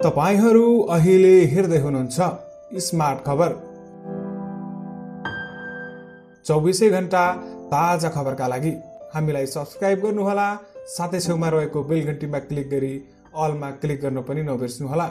तपाईहरू अहिले हेर्दै हुनुहुन्छ स्मार्ट खबर। 24 घण्टा ताजा खबरका लागि हामीलाई सब्स्क्राइब गर्नुहोला, साथै छेउमा रहेको बेल घण्टीमा क्लिक गरी अलमा क्लिक गर्न पनि नबिर्सनुहोला।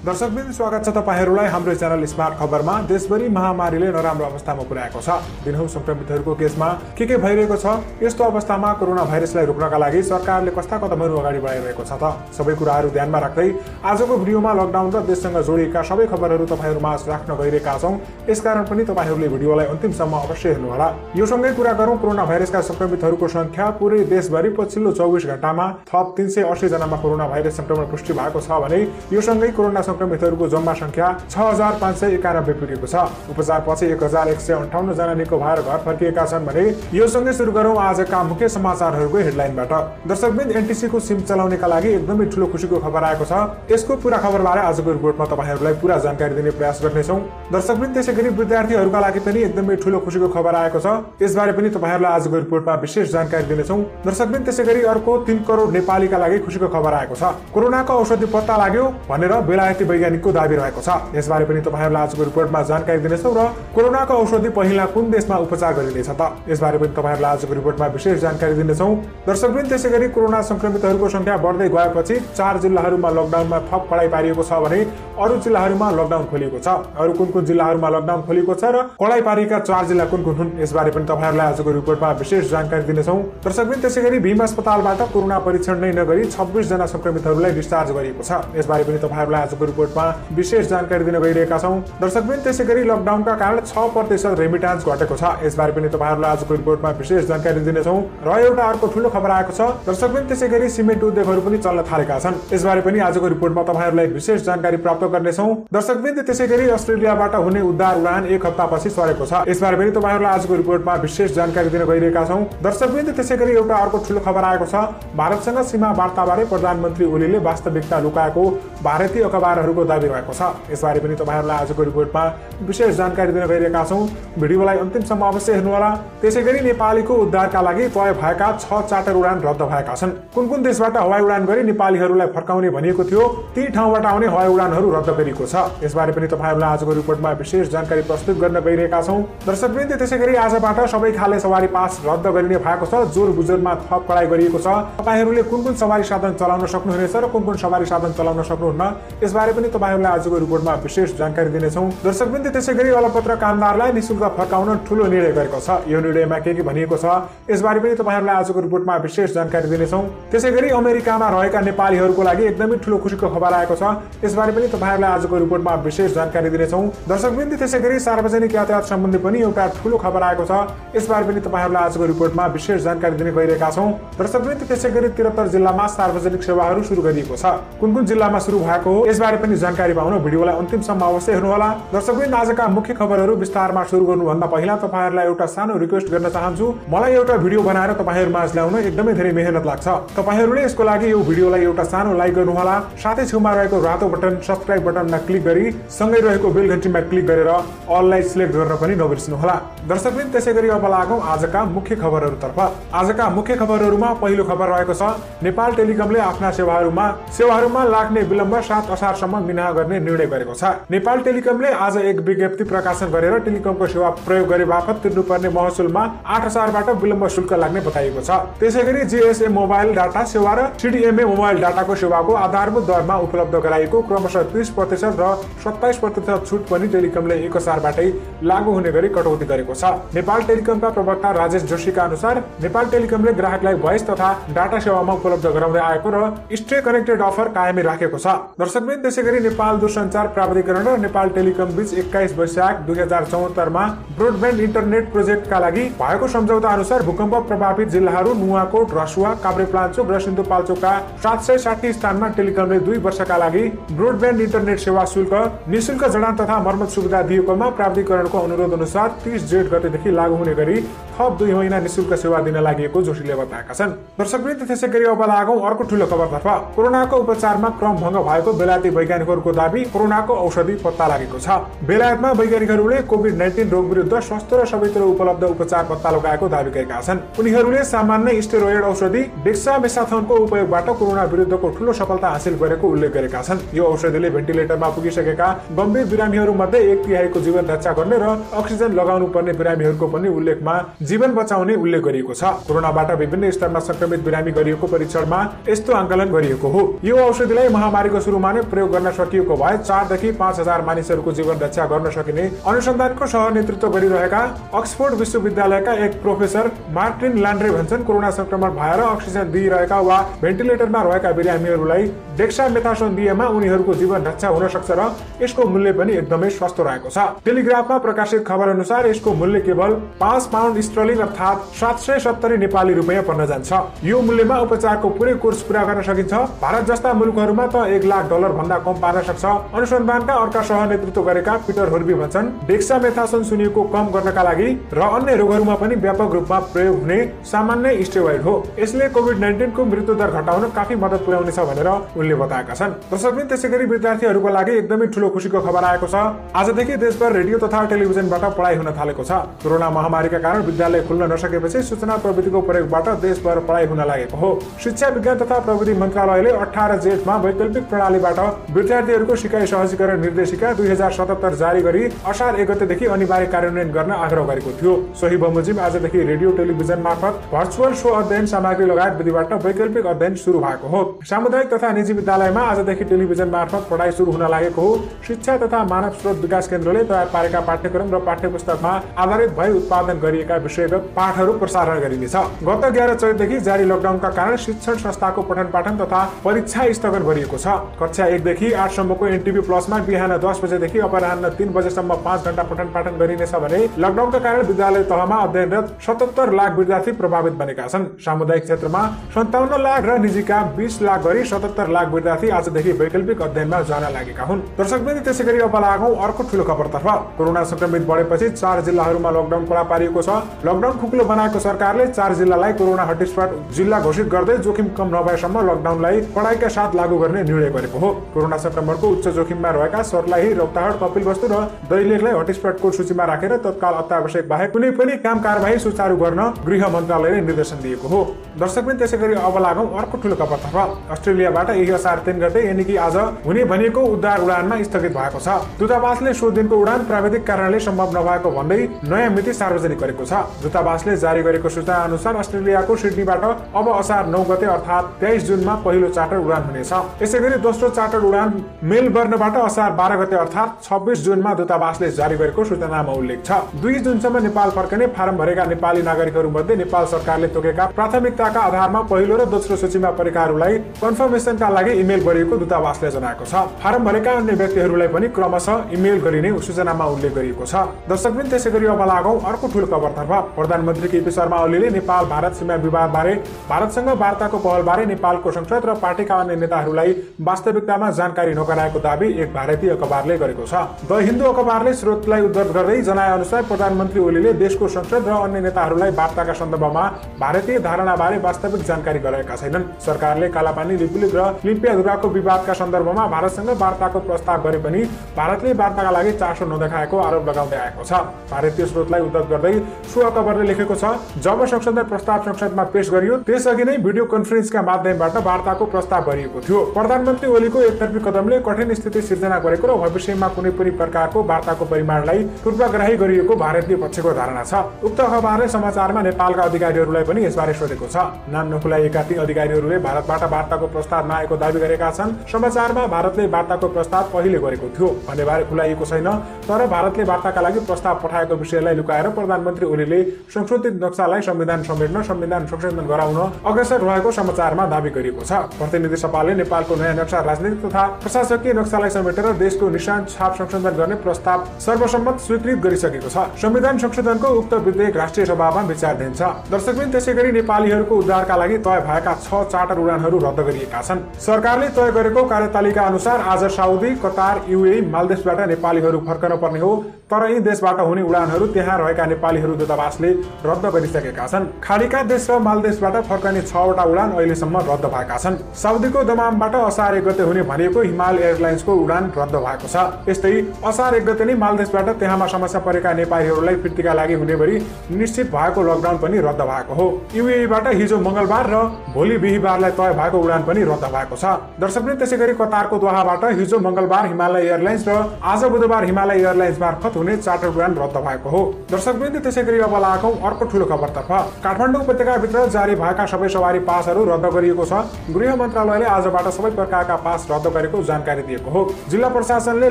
दर्शकवृन्द, स्वागत छ तपाईहरूलाई हाम्रो च्यानल स्मार्ट खबरमा। देशभरि महामारीले नराम्रो अवस्थामा पुर्याएको छ। दिनहुँ संक्रमितहरूको केसमा के भइरहेको छ? यस्तो अवस्थामा कोरोना भाइरसलाई रोक्नका लागि सरकारले कस्ता कदमहरू अगाडि बढाइरहेको छ त? सबै कुराहरू ध्यानमा राख्दै आजको भिडियोमा लकडाउन र देशसँग जोडिएका सबै खबरहरू तपाईहरूमा राख्न गइरहेका छौं। यसकारण पनि तपाईहरूले भिडियोलाई अन्तिमसम्म अवश्य हेर्नुहोला। यो सँगै कुरा गरौँ कोरोना भाइरसका संक्रमितहरूको संख्या। पुरै देशभरि पछिल्लो 24 घण्टामा थप 380 जनामा कोरोना भाइरस संक्रमण पुष्टि भएको छ भने यो सँगै कोरोना संक्रमितहरूको जम्मा संख्या 6591 पुगेको छ। उपचारपछि 1158 जना निको भएर घर फर्किएका छन् भने यो सँगै सुरु गरौँ आजका मुख्य समाचारहरूको हेडलाइनबाट। दर्शकवृन्द, एनटीसी को सिम चलाउनेका लागि एकदमै ठूलो खुशीको खबर आएको छ। यसको पूरा खबरबारे आजको रिपोर्टमा तपाईहरूलाई पूरा जानकारी दिने प्रयास गर्नेछौँ। दर्शकवृन्द, त्यसैगरी विद्यार्थीहरूका लागि पनि एकदमै ठूलो खुशीको खबर आएको छ। यसबारे पनि तपाईहरूलाई आजको रिपोर्टमा विशेष जानकारी दिनेछौँ। दर्शकवृन्द, त्यसैगरी अर्को 3 करोड नेपालीका लागि खुशीको खबर आएको छ। कोरोनाको औषधि पत्ता लाग्यो भनेर बेलायती वैज्ञानिकको दाबी रहेको छ। यसबारे पनि तपाईहरूलाई आजको रिपोर्टमा जानकारी दिनेछौँ र कोरोनाको औषधि पहिला कुन देशमा उपचार गरिनेछ त? यसबारे पनि तपाईहरूलाई आजको रिपोर्टमा विशेष जानकारी दिनेछौँ। दर्शकवृन्द, त्यसैगरी कोरोना संक्रमितहरूको संख्या बढ्दै गएपछि 4 जिल्लाहरूमा लकडाउनमा थप कडाई पारिएको छ भने अरू जिल्लाहरूमा लकडाउन खोलिएको छ। अरू कुन जिल्लाहरूमा लकडाउन खोलिएको छ र कडाई पारिएका 4 जिल्ला कुन हुन्? यसबारे पनि तपाईहरूलाई आजको रिपोर्टमा विशेष जानकारी दिनेछौँ। दर्शकवृन्द, त्यसैगरी भीम अस्पतालबाट कोरोना परीक्षण नै नगरी 26 जना संक्रमितहरूलाई डिस्चार्ज गरिएको छ। यसबारे पनि तपाईहरूलाई आजको रिपोर्टमा विशेष जानकारी दिन गइरहेका छौँ। दर्शकवृन्द, त्यसैगरी लकडाउनका कारण 6% रेमिटान्स घटेको छ। यसबारे पनि तपाईहरूलाई आजको रिपोर्टमा विशेष जानकारी दिनेछौँ। र एउटा अर्को ठूलो खबर आएको छ। दर्शकवृन्द, त्यसैगरी सिमेन्ट उद्योगहरू पनि चल्न थालेका छन्। यसबारे पनि आजको रिपोर्टमा तपाईहरूलाई विशेष जानकारी प्राप्त गर्नेछौँ। दर्शकवृन्द, त्यसैगरी अस्ट्रेलियाबाट हुने उद्धार उडान 1 हप्तापछि सरेको छ। यसबारे पनि तपाईहरूलाई आजको रिपोर्टमा विशेष जानकारी दिन गइरहेका छौँ। दर्शकवृन्द, त्यसैगरी एउटा अर्को ठूलो खबर आएको छ। भारतसँग सीमा वार्ताबारे प्रधानमन्त्री ओलीले वास्तविकता लुकाएको भारतीय अखबारहरूको दाबी रहेको छ। यसबारे पनि तपाईहरूलाई आजको रिपोर्टमा विशेष जानकारी दिन गइरहेका छौँ। भिडियोलाई अन्तिमसम्म अवश्य हेर्नुहोला। त्यसैगरी नेपालीको उद्धारका लागि तय भएका 6 चार्टर उडान रद्द भएका छन्। कुन देशबाट हवाई उडान गरी नेपालीहरूलाई फर्काउने भनिएको थियो, ती ठाउँबाट आउने हवाई उडानहरू रद्द गरिएको छ। यसबारे पनि तपाईहरूलाई आजको रिपोर्टमा विशेष जानकारी प्रस्तुत गर्न गइरहेका छौँ। दर्शकवृन्द, त्यसैगरी आजबाट सबै खाले सवारी पास रद्द गरिने भएको छ। जोर बुजुरमा थप कडाई गरिएको छ। तपाईहरूले कुन सवारी साधन चलाउन सक्नुहुनेछ र कुन सवारी साधन चलाउन सक्नुहुन्न? यसबारे पनि तपाईहरूलाई आजको रिपोर्टमा विशेष जानकारी दिनेछौँ। दर्शकवृन्द, त्यसैगरी अलपत्र कामदारलाई निशुल्क फर्काउन ठूलो निर्णय गरेको छ। यो निर्णयमा के भनिएको छ? यसबारे पनि तपाईहरूलाई आजको रिपोर्टमा विशेष जानकारी दिनेछौँ। त्यसैगरी अमेरिकामा रहेका नेपालीहरूको लागि एकदमै ठूलो खुशीको खबर आएको छ। यसबारे पनि तपाईहरूलाई आजको रिपोर्टमा विशेष जानकारी दिनेछौँ। दर्शकवृन्द, त्यसैगरी सार्वजनिक यातायात सम्बन्धी पनि एउटा ठूलो खबर आएको छ। यसबारे पनि तपाईहरूलाई आजको रिपोर्टमा विशेष जानकारी दिने गइरहेका छौँ। दर्शकवृन्द, त्यसैगरी 73 जिल्लामा सार्वजनिक सेवाहरू सुरु गरिएको छ। कुन जिल्लामा सुरु भएको हो? यसबारे पनि जानकारी पाउन भिडियोलाई अन्तिमसम्म अवश्य हेर्नुहोला। दर्शकवृन्द, आजका मुख्य खबरहरू विस्तारमा सुरु गर्नुभन्दा पहिला तपाईहरूलाई एउटा सानो रिक्वेस्ट गर्न चाहन्छु। मलाई एउटा भिडियो बनाएर तपाईहरूमाझ ल्याउन एकदमै धेरै मेहनत लाग्छ। तपाईहरूले यसको लागि यो भिडियोलाई एउटा सानो लाइक गर्नुहोला, साथै छेउमा रहेको रातो बटन सब्स्क्राइब बटनमा क्लिक गरी सँगै रहेको बेल घण्टीमा क्लिक गरेर अललाई सिलेक्ट गर्न पनि नबिर्सनुहोला। दर्शकवृन्द, त्यसैगरी अब लागौँ आजका मुख्य खबरहरूतर्फ। आजका मुख्य खबरहरूमा पहिलो खबर रहेको छ। नेपाल टेलिकमले आफ्ना सेवाहरूमा लाग्ने विलम्ब 7 असारसम्म मिनाहा गर्ने निर्णय गरेको छ। नेपाल टेलिकमले आज एक विज्ञप्ति प्रकाशन गरेर टेलिकमको सेवा प्रयोग गरे बापत तिर्नुपर्ने महसुलमा 8 असारबाट विलम्ब शुल्क लाग्ने बताइएको छ। त्यसैगरी जीएसएम मोबाइल डाटा सेवा र सीडीएमए मोबाइल डाटाको सेवाको आधारभूत दरमा उपलब्ध गराइएको क्रमशः 30% र 27% छुट पनि टेलिकमले 1 असारबाटै लागू हुने गरी कटौती गरेको छ। नेपाल टेलिकमका प्रवक्ता राजेश जोशीका अनुसार नेपाल टेलिकमले ग्राहकलाई भोइस तथा डाटा सेवामा उपलब्ध गराउँदै आएको र स्टे कनेक्टेड अफर कायमै राखेको छ। दर्शकवृन्द, त्यसैगरी नेपाल दूरसञ्चार प्राधिकरण र नेपाल टेलिकम बीच 21 वैशाख 2074 मा ब्रोडब्यान्ड इन्टरनेट प्रोजेक्टका लागि भएको सम्झौता अनुसार भूकम्प प्रभावित जिल्लाहरू नुवाकोट, रसुवा, काभ्रेपलाञ्चोक र सिन्धुपाल्चोकका 760 स्थानमा टेलिकमले 2 वर्षका लागि ब्रोडब्यान्ड इन्टरनेट सेवा शुल्क निशुल्क जडान तथा मर्मत सुविधा दिएकोमा प्राधिकरणको अनुरोध अनुसार 30 जेठ गतेदेखि लागू हुने गरी थप 2 महिना निशुल्क सेवा दिन लागि जोशीले बताएका छन्। दर्शकवृन्द, त्यसैगरी अब लागौँ अर्को ठूलो खबरतर्फ। कोरोनाको उपचारमा क्रम भङ्ग भएको बेलायती वैज्ञानिकहरूको दाबी कोरोनाको औषधि पत्ता लागेको छ। बेलायतमा वैज्ञानिकहरूले कोभिड-19 रोग विरुद्ध सस्तो र सबैतिर उपलब्ध उपचार पत्ता लगाएको दाबी गरेका छन्। उनीहरूले सामान्य स्टेरोइड औषधि डेक्सामेथासोनको उपयोगबाट कोरोना विरुद्धको ठूलो सफलता हासिल गरेको उल्लेख गरेका छन्। यो औषधिले भेन्टिलेटरमा पुगिसकेका गम्भीर बिरामीहरू मध्ये 1/3 जीवन रक्षा गर्ने र अक्सिजन लगाउनु पर्ने बिरामीहरूको पनि उल्लेखमा जीवन बचाउने उल्लेख गरिएको छ। कोरोनाबाट विभिन्न स्तरमा संक्रमित बिरामी गरिएको परीक्षणमा यस्तो आंकलन गरिएको हो। यो औषधिलाई महामारीको सुरुमा नै प्रयोग गर्न सकिएको भए 4 देखि 5,000 मानिसहरूको जीवन रक्षा गर्न सकिने अनुसन्धानको सह नेतृत्व गरिरहेका अक्सफोर्ड विश्वविद्यालयका एक प्रोफेसर मार्टिन लान्ड्रे भन्छन्। कोरोना संक्रमण भएर अक्सिजन दिइरहेका वा भेन्टिलेटरमा रहेका बिरामीहरूलाई डेक्सामेथासोन दिएमा उनीहरूको जीवन रक्षा हुन सक्छ र यसको मूल्य पनि एकदमै सस्तो रहेको छ। टेलिग्राफमा प्रकाशित खबर अनुसार यसको मूल्य केवल 5 पाउन्ड स्टर्लिङ अर्थात 770 नेपाली रुपैयाँ पर्न जान्छ। यो मूल्यमा उपचारको पुरै कोर्स पूरा गर्न सकिन्छ। भारत जस्ता मुलुकहरूमा त $1 लाख भन्दा कम पार्न सक्छ। अनुसन्धानका अर्का सह नेतृत्व गरेका पिटर होर्बी भन्छन्, डेक्सामेथासोन सुनिएको कम गर्नका लागि र अन्य रोगहरूमा पनि व्यापक रूपमा प्रयोग हुने सामान्य स्टेरोइड हो। यसले कोभिड-19 को मृत्यु दर घटाउन काफी मद्दत पुर्याउनेछ भनेर उनले बताएका छन्। दर्शकवृन्द, त्यसैगरी विद्यार्थीहरूको लागि एकदमै ठूलो खुशीको खबर आएको छ। आजदेखि देशभर रेडियो तथा टेलिभिजनबाट पढाइ हुन थालेको छ। कोरोना महामारीका कारण विद्यालय खुल्न नसकेपछि सूचना प्रविधिको प्रयोगबाट देशभर पढाइ हुन लागेको हो। शिक्षा विज्ञान तथा प्रविधि मन्त्रालयले 18 जेठमा वैकल्पिक प्रणालीबाट विद्यार्थीहरूको सिकाइ सहजीकरण निर्देशिका 2077 जारी गरी असार 1 गतेदेखि अनिवार्य कार्यान्वयन गर्न आग्रह गरेको थियो। सोही बमोजिम आजदेखि रेडियो टेलिभिजन मार्फत भर्चुअल शो अध्ययन सामग्री लगायत विधिबाट वैकल्पिक अध्ययन सुरु भएको हो। सामुदायिक तथा निजी विद्यालयमा आजदेखि टेलिभिजन मार्फत पढाइ सुरु हुन लागेको हो। शिक्षा तथा मानव स्रोत विकास केन्द्रले तयार पारेका पाठ्यक्रम र पाठ्यपुस्तकमा आधारित भई उत्पादन गरिएका विषयगत पाठहरू प्रसारण गरिनेछ। गत 11 चैतदेखि जारी लकडाउनका कारण शिक्षण संस्थाको पठन पाठन तथा परीक्षा स्थगन गरिएको छ। कक्षा 1 देखि 8 सम्मको एनटिभी प्लसमा बिहान 10 बजेदेखि अपराह्न 3 बजेसम्म 5 घण्टा पठन पाठन गरिनेछ भने लकडाउनका कारण विद्यालय तहमा अध्ययनरत 77 लाख विद्यार्थी प्रभावित बनेका छन्। सामुदायिक क्षेत्रमा 57 लाख र निजीका 20 लाख गरी 77 लाख विद्यार्थी आजदेखि वैकल्पिक अध्ययनमा जान लागेका हुन्। दर्शकवृन्द, त्यसैगरी अब लागौं अर्को ठूलो खबरतर्फ। कोरोना संक्रमित बढेपछि 4 जिल्लाहरूमा लकडाउन कडा पारिएको छ। लकडाउन खुकुलो बनाएको सरकारले 4 जिल्लालाई कोरोना हटस्पट जिल्ला घोषित गर्दै जोखिम कम नभएसम्म लकडाउनलाई कडाइका साथ लागू गर्ने निर्णय गरेको हो। कोरोना संक्रमणको उच्च जोखिममा रहेका सर्लाही, रौतहट, कपिलवस्तु र दैलेखलाई हटस्पटको सूचीमा राखेर तत्काल अत्यावश्यक बाहेक कुनै पनि काम कारबाही सुचारू गर्न गृह मन्त्रालयले निर्देशन दिएको हो। दर्शकवृन्द, त्यसैगरी अब लागौं अर्को ठूलो खबरतर्फ। अस्ट्रेलियाबाट यही असार 3 गते यानि कि आज हुने भनिएको उद्धार उडानमा स्थगित भएको छ। दूतावासले सो दिनको उडान प्राविधिक कारणले सम्भव नभएको भन्दै नयाँ मिति सार्वजनिक गरेको छ। दूतावासले जारी गरेको सूचना अनुसार अस्ट्रेलियाको सिडनीबाट अब असार 9 गते अर्थात 23 जुनमा पहिलो चार्टर उडान हुनेछ। यसैगरी दोस्रो चार्टर उडान मेलबर्नबाट असार 12 गते अर्थात 26 जुनमा दूतावासले जारी गरेको सूचनामा उल्लेख छ। 2 जुनसम्म नेपाल फर्कने फारम भरेका नेपाली नागरिकहरू मध्ये नेपाल सरकारले तोकेका प्राथमिकताका आधारमा पहिलो र दोस्रो सूचीमा परेकाहरूलाई कन्फर्मेसनका लागि इमेल गरिएको दूतावासले जनाएको छ। फारम भरेका अन्य व्यक्तिहरूलाई पनि क्रमशः इमेल गरिने सूचनामा उल्लेख गरिएको छ। दर्शकवृन्द, त्यसैगरी अब लागौं अर्को ठूलो खबरतर्फ। प्रधानमन्त्री केपी शर्मा ओलीले नेपाल भारत सीमा विवाद बारे भारतसँग वार्ताको पहल बारे नेपालको संसद र पार्टीका अन्य नेताहरूलाई वास्तविकतामा जानकारी नगराएको दावी एक भारतीय अखबारले गरेको छ। द हिन्दू अखबारले स्रोतलाई उद्धृत गर्दै जनाए अनुसार प्रधानमन्त्री ओलीले देशको संसद र अन्य नेताहरूलाई वार्ताका सन्दर्भमा भारतीय धारणा बारे वास्तविक जानकारी गराएका छैनन्। सरकारले कालापानी, लिपुलेख र लिम्पियाधुराको विवादका सन्दर्भमा भारतसँग वार्ताको प्रस्ताव गरे पनि भारतले वार्ताका लागि चासो नदेखाएको आरोप लगाउँदै आएको छ। भारतीय स्रोतलाई उद्धृत गर्दै सो अखबारले लेखेको छ, जब संशोधन प्रस्ताव संसदमा पेश गरियो त्यसअघि नै भिडियो कन्फरेन्सका माध्यमबाट वार्ताको प्रस्ताव गरिएको थियो। प्रधानमन्त्री ओलीको एकतर्फी कदमले कठिन स्थिति सिर्जना गरेको र भविष्यमा कुनै पनि प्रकारको वार्ताको परिमाणलाई पूर्वाग्रही गरिएको भारतीय पक्षको धारणा छ। उक्त अखबारले समाचारमा नेपालका अधिकारीहरूलाई पनि यसबारे सोधेको छ। नाम नखुलाइएका ती अधिकारीहरूले भारतबाट वार्ताको प्रस्ताव नआएको दावी गरेका छन्। समाचारमा भारतले वार्ताको प्रस्ताव पहिले गरेको थियो भन्नेबारे खुलाइएको छैन, तर भारतले वार्ताका लागि प्रस्ताव पठाएको विषयलाई लुकाएर प्रधानमन्त्री ओलीले संशोधित नक्सालाई संविधान समेट्न, संविधान संशोधन गराउन अग्रसर रहेको समाचारमा दावी गरिएको छ। प्रतिनिधि सभाले नेपालको नयाँ नक्सा राजनीतिक तथा प्रशासकीय नक्सालाई समेटेर देशको निशान छाप संशोधन गर्ने प्रस्ताव सर्वसम्मत स्वीकृत गरिसकेको छ। संविधान संशोधनको उक्त विधेयक राष्ट्रिय सभामा विचाराधीन छ। दर्शकवृन्द, त्यसैगरी नेपालीहरूको उद्धारका लागि तय भएका 6 चार्टर उडानहरू रद्द गरिएका छन्। सरकारले तय गरेको कार्यतालिका अनुसार आज साउदी, कतार, युएई, मालदिभ्सबाट नेपालीहरू फर्कन पर्ने हो। तर यी देशबाट हुने उडानहरू त्यहाँ रहेका नेपालीहरू दूतावासले रद्द गरिसकेका छन्। खाडीका देश र मालदेशबाट फर्कने 6 वटा उडान अहिलेसम्म रद्द भएका छन्। साउदीको दमामबाट असार 1 गते हुने भनेको हिमाल एयरलाइन्सको उडान रद्द भएको छ। यस्तै असार 1 गते नै मालदेशबाट त्यहाँमा समस्या परेका नेपालीहरूलाई फिर्तीका लागि हुने गरी निश्चित भएको लकडाउन पनि रद्द भएको हो। युएईबाट हिजो मंगलबार र भोलि बिहीबारलाई तय भएको उडान पनि रद्द भएको छ। दर्शकवृन्द, त्यसैगरी कतारको दोहाबाट हिजो मंगलबार हिमालय एयरलाइन्स र आज बुधबार हिमालय एयरलाइन्स मार्फत हुने चार्टर उडान रद्द भएको हो। दर्शकवृन्द, त्यसैगरी अब लागौं अर्को ठूलो खबरतर्फ। काठमाडौँ उपत्यकाभित्र जारी भएका सबै सवारी पासहरू रद्द गरिएको छ। गृह मन्त्रालयले आजबाट सबै प्रकारका पास रद्द गरेको जानकारी दिएको हो। जिल्ला प्रशासनले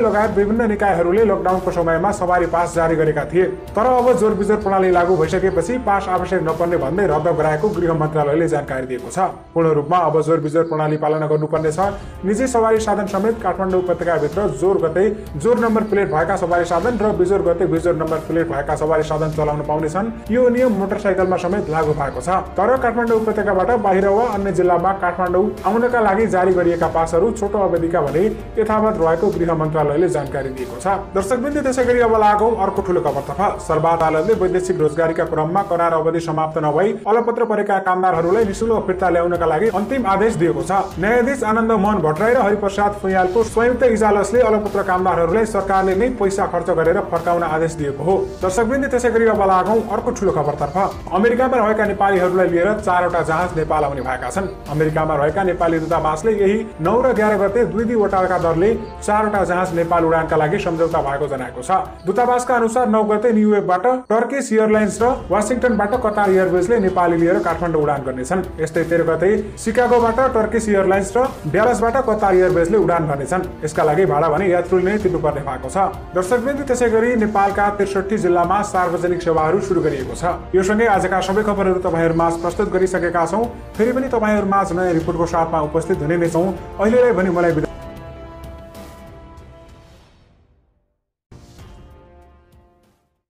लगायत विभिन्न निकायहरूले लकडाउनको समयमा सवारी पास जारी गरेका थिए, तर अब जोर बिजोर प्रणाली लागू भइसकेपछि पास आवश्यक नपर्ने भन्दै रद्द गराएको गृह मन्त्रालयले जानकारी दिएको छ। पूर्ण रूपमा अब जोर बिजोर प्रणाली पालना गर्नुपर्ने छ। निजी सवारी साधन समेत काठमाडौँ उपत्यकाभित्र जोर गते जोर नम्बर प्लेट भएका सवारी साधन र बिजोर गते बिजोर नम्बर प्लेट भएका सवारी साधन चलाउन पाउने छन्। यो नियम मोटरसाइकलमा समेत लागू भएको छ। तर काठमाडौँ उपत्यकाबाट बाहिर वा अन्य जिल्लामा काठमाडौँ आउनका लागि जारी गरिएका पासहरू छोटो अवधिका भने यथावत रहेको गृह मन्त्रालयले जानकारी दिएको छ। दर्शकवृन्द, त्यसैगरी अब लागौं अर्को ठूलो खबरतर्फ। सर्वोच्च अदालतले वैदेशिक रोजगारीका क्रममा करार अवधि समाप्त नभई अलपत्र परेका कामदारहरूलाई निशुल्क फिर्ता ल्याउनका लागि अन्तिम आदेश दिएको छ। न्यायाधीश आनन्द मोहन भट्टराई र हरिप्रसाद फुयालको संयुक्त इजलासले अलपत्र कामदारहरूलाई सरकारले नै पैसा खर्च गरेर फर्काउन आदेश दिएको हो। दर्शकवृन्द, त्यसैगरी अब लागौं अर्को ठूलो खबरतर्फ। अमेरिकामा रहेका नेपालीहरूलाई लिएर 4 वटा जहाज नेपाल आउने भएका छन्। अमेरिकामा रहेका नेपाली दूतावासले यही 9 र 11 गते 2 वटाका दरले 4 वटा जहाज नेपाल उडानका लागि सम्झौता भएको जनाएको छ। दूतावासका अनुसार 9 गते न्युयोर्कबाट टर्किश एयरलाइन्स र वाशिंटनबाट कतार एयरवेजले नेपाली लिएर काठमाडौँ उडान गर्नेछन्। यस्तै 13 गते शिकागोबाट टर्किश एयरलाइन्स र ड्यालसबाट कतार एयरवेजले उडान गर्नेछन्। यसका लागि भाडा भने यात्रुले नै तिर्नुपर्ने भएको छ। दर्शकवृन्द, त्यसैगरी नेपालका 63 जिल्लामा सार्वजनिक सेवाहरू सुरु गरिएको छ। यो सँगै आजका सबै खबरहरू तपाईहरुमाझ प्रस्तुत गरिसकेका छौं। फेरि पनि तपाईहरुमाझ नयाँ रिपोर्टको साथमा उपस्थित हुने नै छौं। अहिलेलाई भने मलाई